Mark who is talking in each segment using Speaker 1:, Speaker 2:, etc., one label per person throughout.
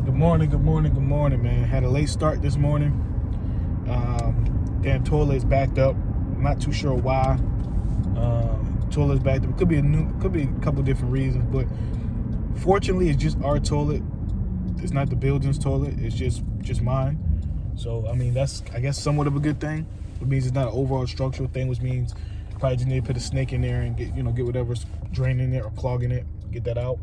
Speaker 1: Good morning, man. Had a late start this morning. Damn toilet is backed up. I'm not too sure why. Toilet's backed up. Could be a couple different reasons, but fortunately, it's just our toilet. It's not the building's toilet. It's just mine. So I mean, that's I guess somewhat of a good thing. It means it's not an overall structural thing, which means probably just need to put a snake in there and get whatever's draining it or clogging it, get that out.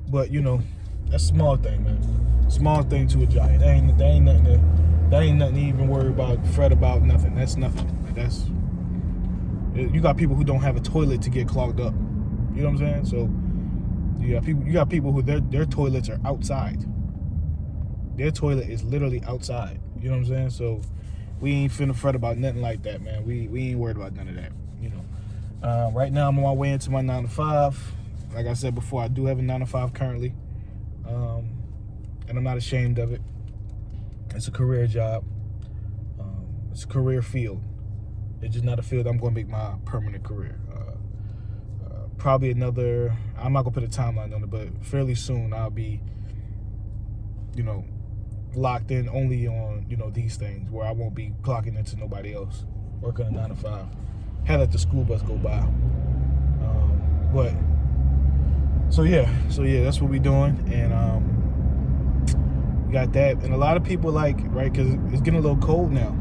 Speaker 1: But that's a small thing, man. Small thing to a giant. That ain't nothing to even worry about, fret about, nothing. That's nothing. You got people who don't have a toilet to get clogged up. You know what I'm saying? So you got people who their toilets are outside. Their toilet is literally outside. You know what I'm saying? So we ain't finna fret about nothing like that, man. We ain't worried about none of that. Right now I'm on my way into my 9 to 5. Like I said before, I do have a 9 to 5 currently, and I'm not ashamed of it. It's a career job. It's a career field. It's just not a field I'm going to make my permanent career. Probably another. I'm not gonna put a timeline on it, but fairly soon I'll be, locked in only on these things where I won't be clocking into nobody else. Working a 9 to 5. Had let the school bus go by, but. So yeah, that's what we doing, and we got that, and a lot of people right, because it's getting a little cold now.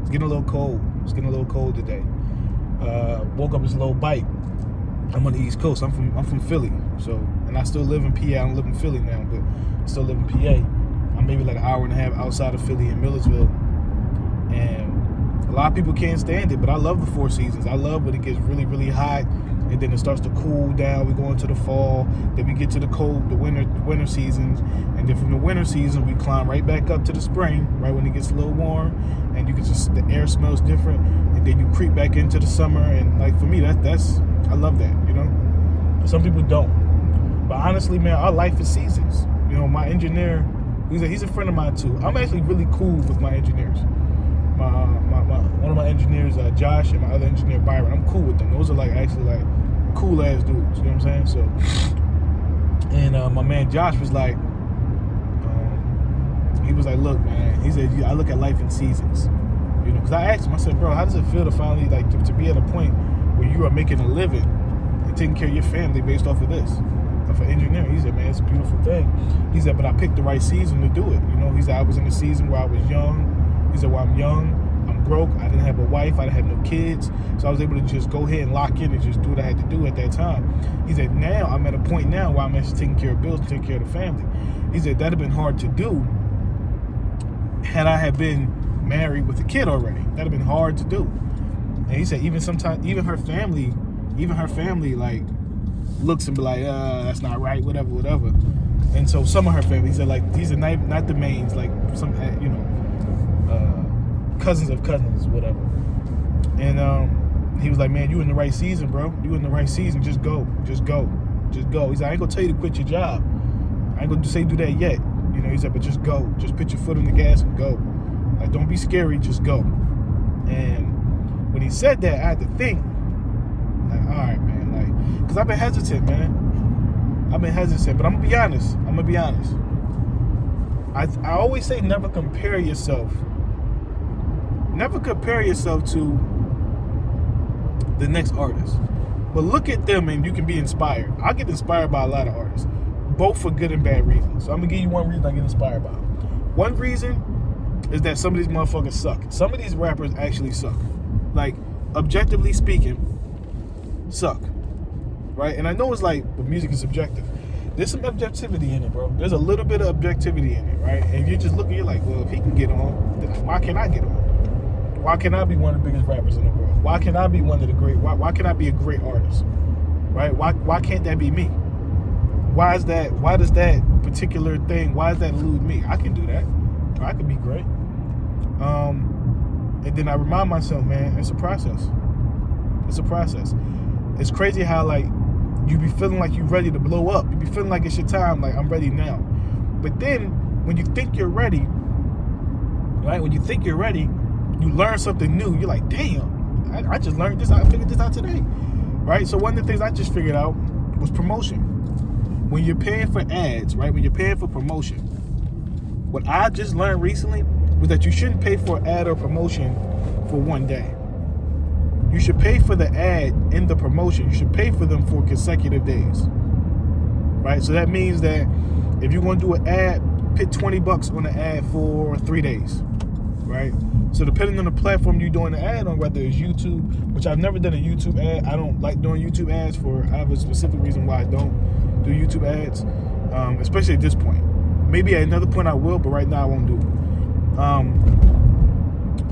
Speaker 1: It's getting a little cold today. Woke up with a little bite. I'm on the East Coast. I'm from Philly, so, and I still live in PA. I don't live in Philly now, but I still live in PA. I'm maybe like an hour and a half outside of Philly in Millersville, and a lot of people can't stand it, but I love the 4 seasons. I love when it gets really, really hot, and then it starts to cool down. We go into the fall, then we get to the winter seasons, and then from the winter season we climb right back up to the spring, right when it gets a little warm, and you can the air smells different, and then you creep back into the summer. And like for me, that's I love that. Some people don't, but honestly, man, our life is seasons. My engineer, he's a friend of mine too. I'm actually really cool with my engineers. One of my engineers, Josh, and my other engineer, Byron. I'm cool with them. Those are actually cool ass dudes. You know what I'm saying? So, and my man Josh was like, he was like, look, man. He said, I look at life in seasons. Because I asked him, I said, bro, how does it feel to finally to be at a point where you are making a living and taking care of your family based off of this? For engineering, he said, man, it's a beautiful thing. He said, but I picked the right season to do it. He said, I was in a season where I was young. He said, well, I'm young, I'm broke, I didn't have a wife, I didn't have no kids, so I was able to just go ahead and lock in and just do what I had to do at that time. He said, now I'm at a point now where I'm actually taking care of bills and taking care of the family. He said, that'd have been hard to do had I had been married with a kid already. That'd have been hard to do. And he said, even her family looks and be like, that's not right, whatever. And so some of her family, he said, these are not the mains, some, cousins of cousins, whatever. And he was like, man, you in the right season, bro. You in the right season. Just go. He said, I ain't gonna tell you to quit your job. I ain't gonna say do that yet. He said, but just go. Just put your foot on the gas and go. Don't be scary. Just go. And when he said that, I had to think, all right, man, because I've been hesitant, man. But I'm gonna be honest. I always say never compare yourself to the next artist. But look at them and you can be inspired. I get inspired by a lot of artists, both for good and bad reasons. So I'm going to give you one reason I get inspired by. One reason is that some of these motherfuckers suck. Some of these rappers actually suck. Objectively speaking, suck. Right? And I know it's music is subjective. There's some objectivity in it, bro. There's a little bit of objectivity in it, right? And you're just looking, you're like, well, if he can get on, then why can't I get on? Why can't I be one of the biggest rappers in the world? Why can't I be one of the great? Why can't I be a great artist? Right? Why can't that be me? Why does that particular thing? Why does that elude me? I can do that. I can be great. And then I remind myself, man, it's a process. It's crazy how you be feeling like you're ready to blow up. You be feeling like it's your time. I'm ready now. But then when you think you're ready, right? You learn something new. You're like, damn, I just learned this. I figured this out today, right? So one of the things I just figured out was promotion. when you're paying for ads, right? When you're paying for promotion, what I just learned recently was that you shouldn't pay for an ad or promotion for one day. You should pay for the ad and the promotion. You should pay for them for consecutive days, right? So that means that if you're going to do an ad, put $20 on the ad for 3 days, right? So depending on the platform you're doing the ad on, whether it's YouTube, which I've never done a YouTube ad. I don't like doing YouTube ads I have a specific reason why I don't do YouTube ads, especially at this point. Maybe at another point I will, but right now I won't do it.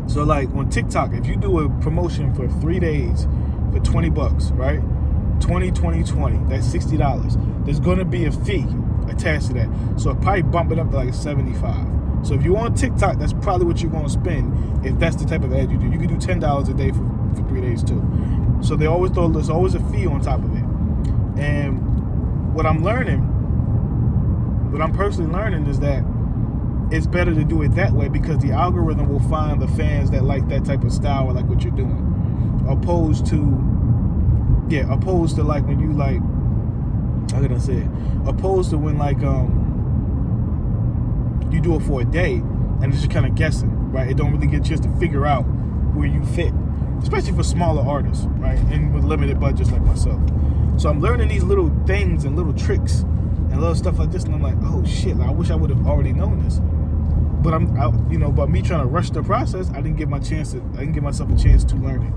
Speaker 1: So like on TikTok, if you do a promotion for 3 days for $20, right? 20, 20, 20, that's $60. There's gonna be a fee attached to that. So it'll probably bump it up to like 75. So if you're on TikTok, that's probably what you're gonna spend if that's the type of ad you do. You can do $10 a day for 3 days too. So there's always a fee on top of it. And what I'm personally learning is that it's better to do it that way because the algorithm will find the fans that like that type of style or like what you're doing. Opposed to like when you like, how can I say it? Opposed to when like you do it for a day and it's just kind of guessing, right? It don't really get a chance to figure out where you fit, especially for smaller artists, right? And with limited budgets like myself. So I'm learning these little things and little tricks and little stuff like this, and I'm like, oh shit, I wish I would have already known this. But but me trying to rush the process, I didn't give myself a chance to learn it.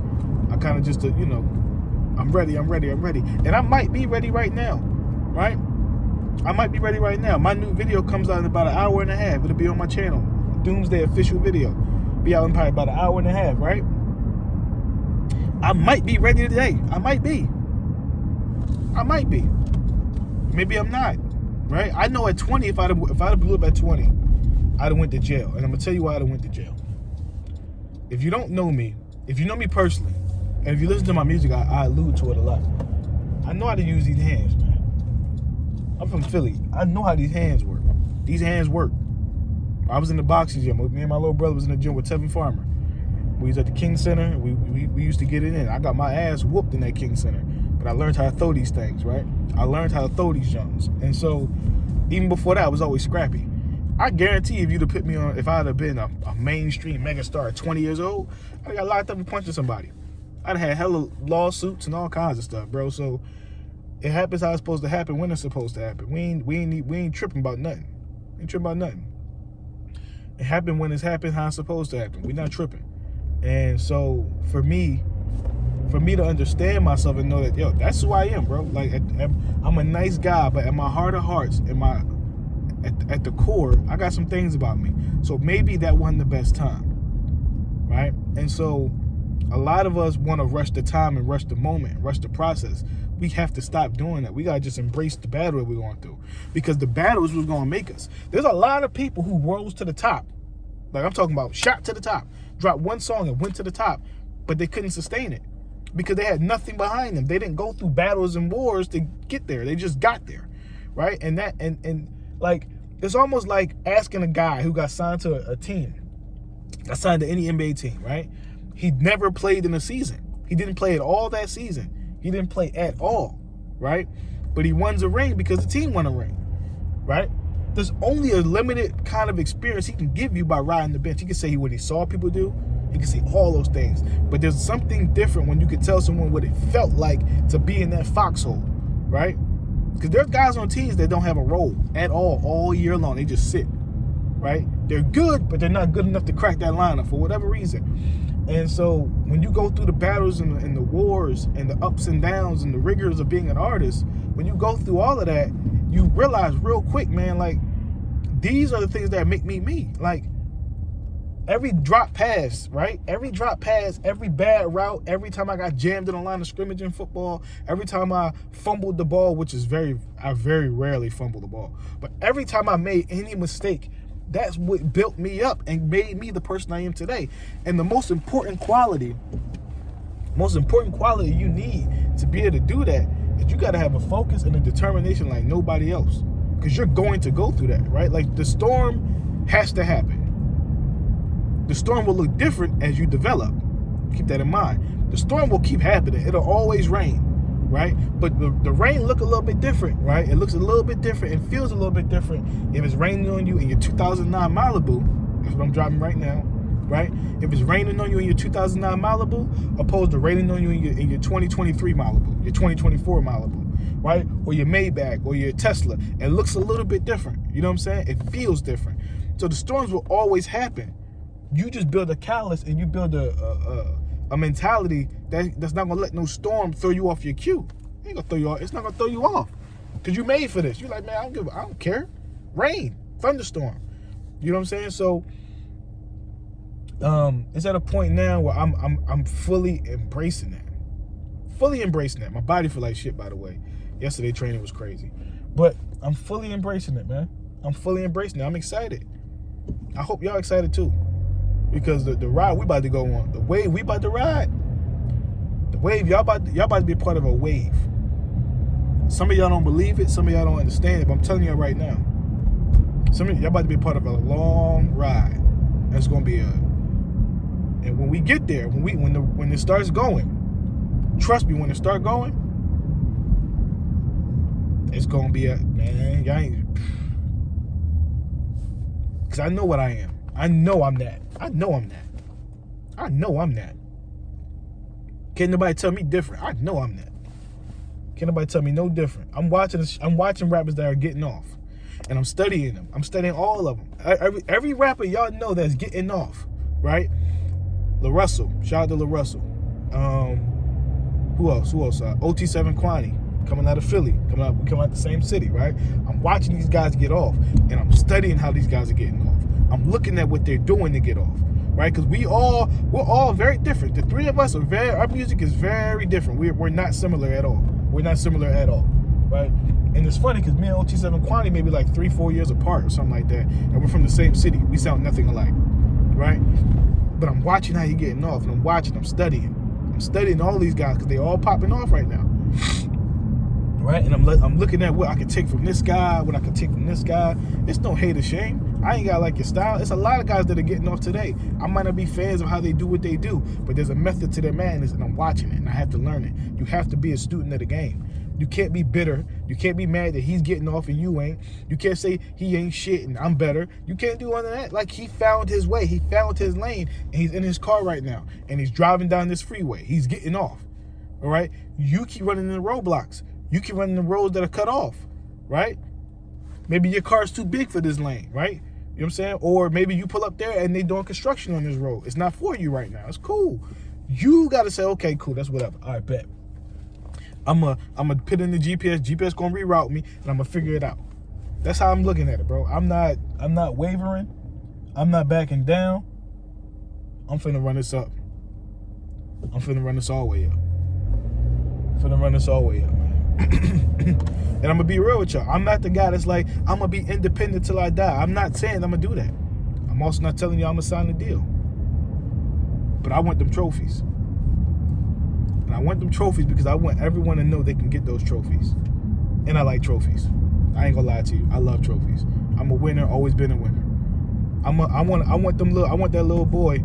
Speaker 1: I kind of just, I'm ready. And I might be ready right now, right? I might be ready right now. My new video comes out in about an hour and a half. It'll be on my channel. Doomsday official video. Be out in probably about an hour and a half, right? I might be ready today. I might be. Maybe I'm not, right? I know at 20, if I'd have blew up at 20, I'd have went to jail. And I'm going to tell you why I'd have went to jail. If you don't know me, if you know me personally, and if you listen to my music, I allude to it a lot. I know how to use these hands, man. I'm from Philly. I know how these hands work. These hands work. I was in the boxing gym. Me and my little brother was in the gym with Tevin Farmer. We was at the King Center. We used to get it in. I got my ass whooped in that King Center. But I learned how to throw these things, right? I learned how to throw these jumps. And so, even before that, I was always scrappy. I guarantee if you'd have put me on, if I'd have been a mainstream megastar at 20 years old, I'd have got locked up and punching somebody. I'd have had hella lawsuits and all kinds of stuff, bro. So, it happens how it's supposed to happen when it's supposed to happen. We ain't tripping about nothing. It happened when it's happened how it's supposed to happen. We're not tripping. And so for me to understand myself and know that, yo, that's who I am, bro. Like, I'm a nice guy, but at my heart of hearts, at the core, I got some things about me. So maybe that wasn't the best time, right? And so a lot of us want to rush the time and rush the moment, rush the process. We have to stop doing that. We got to just embrace the battle that we're going through, because the battle is what's going to make us. There's a lot of people who rose to the top. Like, I'm talking about shot to the top, dropped one song and went to the top, but they couldn't sustain it because they had nothing behind them. They didn't go through battles and wars to get there. They just got there, right? And that, and like, it's almost like asking a guy who got signed to a team, got signed to any NBA team, right? He never played in a season. He didn't play at all that season. He didn't play at all, right? But he won a ring because the team won a ring, right? There's only a limited kind of experience he can give you by riding the bench. He can say what he saw people do. He can say all those things. But there's something different when you can tell someone what it felt like to be in that foxhole, right? Because there's guys on teams that don't have a role at all year long. They just sit, right? They're good, but they're not good enough to crack that lineup for whatever reason. And so when you go through the battles and the wars and the ups and downs and the rigors of being an artist, when you go through all of that, you realize real quick, man, like, these are the things that make me me. Like, every drop pass, right? Every drop pass, every bad route, every time I got jammed in a line of scrimmage in football, every time I fumbled the ball, which is I very rarely fumble the ball, but every time I made any mistake, that's what built me up and made me the person I am today. And the most important quality you need to be able to do that is you got to have a focus and a determination like nobody else, because you're going to go through that, right? Like, the storm has to happen. The storm will look different as you develop. Keep that in mind. The storm will keep happening. It'll always rain, right? But the rain look a little bit different, right? It looks a little bit different and feels a little bit different if it's raining on you in your 2009 Malibu. That's what I'm driving right now, right? If it's raining on you in your 2009 Malibu, opposed to raining on you in your 2023 Malibu, your 2024 Malibu, right? Or your Maybach or your Tesla. It looks a little bit different. You know what I'm saying? It feels different. So the storms will always happen. You just build a callus and you build a mentality that's not gonna let no storm throw you off your cue. It ain't gonna throw you off. It's not gonna throw you off because you made for this. You're like, man, I don't care. Rain, thunderstorm. You know what I'm saying? So it's at a point now where I'm fully embracing that. Fully embracing that. My body feel like shit, by the way. Yesterday training was crazy, but I'm fully embracing it, man. I'm fully embracing it. I'm excited. I hope y'all excited too. Because the ride we about to go on, the wave we about to ride, the wave y'all about to be a part of a wave. Some of y'all don't believe it, some of y'all don't understand it, but I'm telling y'all right now, some of y'all about to be a part of a long ride. That's gonna be and when we get there, when it starts going, trust me, when it start going, it's gonna be man, y'all ain't. Because I know what I am. I know I'm that. I know I'm that. Can't nobody tell me different. I know I'm that. Can't nobody tell me no different. I'm watching rappers that are getting off, and I'm studying them. I'm studying all of them. Every rapper y'all know that's getting off, right? La Russell, shout out to La Russell. Who else? OT7 Kwani, coming out of Philly, coming out the same city, right? I'm watching these guys get off, and I'm studying how these guys are getting off. I'm looking at what they're doing to get off, right? Because we're all very different. The three of us our music is very different. We're not similar at all. We're not similar at all, right? And it's funny because me and OT7 Kwani maybe like 3-4 years apart or something like that, and we're from the same city. We sound nothing alike, right? But I'm watching how you're getting off, and I'm studying. I'm studying all these guys because they're all popping off right now. Right, and I'm looking at what I can take from this guy, what I can take from this guy. It's no hate or shame. I ain't got like your style. It's a lot of guys that are getting off today. I might not be fans of how they do what they do, but there's a method to their madness, and I'm watching it, and I have to learn it. You have to be a student of the game. You can't be bitter. You can't be mad that he's getting off and you ain't. You can't say he ain't shit and I'm better. You can't do all of that. Like, he found his way. He found his lane, and he's in his car right now, and he's driving down this freeway. He's getting off, all right? You keep running into roadblocks. You keep running the roads that are cut off, right? Maybe your car's too big for this lane, right? You know what I'm saying? Or maybe you pull up there and they doing construction on this road. It's not for you right now. It's cool. You got to say, okay, cool, that's whatever. All right, bet. I'm gonna put in the GPS. GPS gonna reroute me, and I'm gonna figure it out. That's how I'm looking at it, bro. I'm not wavering. I'm not backing down. I'm finna run this up. I'm finna run this all the way up. Man. And I'm gonna be real with y'all. I'm not the guy that's like, I'm gonna be independent till I die. I'm not saying I'm gonna do that. I'm also not telling y'all I'm gonna sign a deal. But I want them trophies. And I want them trophies because I want everyone to know they can get those trophies. And I like trophies. I ain't gonna lie to you. I love trophies. I'm a winner, always been a winner. I want that little boy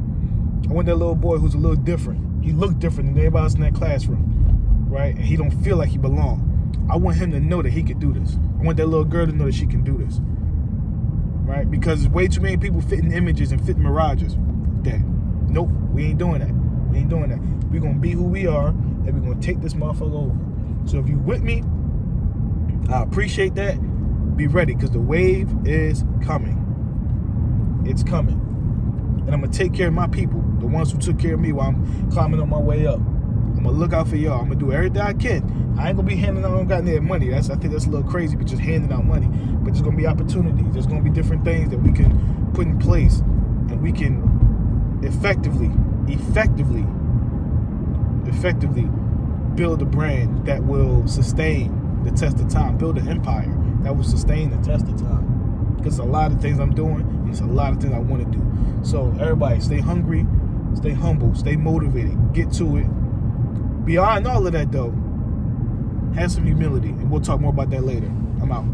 Speaker 1: who's a little different. He looked different than everybody else in that classroom, right? And he don't feel like he belongs. I want him to know that he can do this. I want that little girl to know that she can do this, right? Because there's way too many people fitting images and fitting mirages. That, nope, we ain't doing that. We're gonna be who we are, and we're gonna take this motherfucker over. So if you with me, I appreciate that. Be ready, because the wave is coming. It's coming. And I'm gonna take care of my people, the ones who took care of me while I'm climbing on my way up. I'm gonna look out for y'all. I'm gonna do everything I can. I ain't gonna be handing out goddamn money. I think that's a little crazy, but just handing out money. But there's gonna be opportunities. There's gonna be different things that we can put in place, and we can effectively build a brand that will sustain the test of time. Build an empire that will sustain the test of time. Because a lot of things I'm doing, and it's a lot of things I want to do. So everybody, stay hungry, stay humble, stay motivated, get to it. Beyond all of that, though, have some humility, and we'll talk more about that later. I'm out.